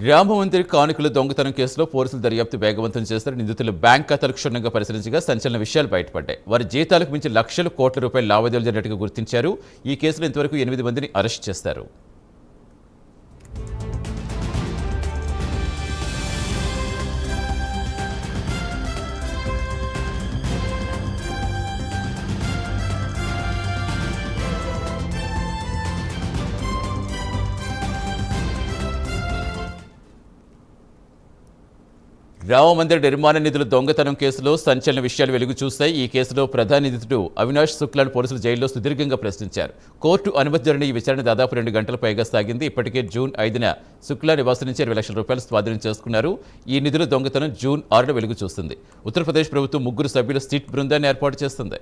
రామమందిర్ కానుకల దొంగతనం కేసులో పోలీసులు దర్యాప్తు వేగవంతం చేశారు. నిందితులు బ్యాంక్ ఖాతాలు క్షుణ్ణంగా పరిశీలించగా సంచలన విషయాలు బయటపడ్డాయి. వారి జీతాలకు మించి లక్షల కోట్ల రూపాయల లావాదేవీలు జరిగినట్టుగా గుర్తించారు. ఈ కేసులో ఇంతవరకు 8 మందిని అరెస్ట్ చేశారు. రామమందిర్ నిర్మాణ నిధుల దొంగతనం కేసులో సంచలన విషయాలు వెలుగు చూస్తాయి. ఈ కేసులో ప్రధాన నిందితుడు అవినాష్ శుక్లాను పోలీసులు జైల్లో సుదీర్ఘంగా ప్రశ్నించారు. కోర్టు అనుమతి జరిగిన ఈ విచారణ దాదాపు 2 గంటల పైగా సాగింది. ఇప్పటికే జూన్ 5న శుక్లా నివాసం నుంచి 20 లక్షల రూపాయలు స్వాధీనం చేసుకున్నారు. ఈ నిధుల దొంగతనం జూన్ 6న వెలుగు చూస్తుంది. ఉత్తరప్రదేశ్ ప్రభుత్వం 3 సభ్యుల సిట్ బృందాన్ని ఏర్పాటు చేస్తుంది.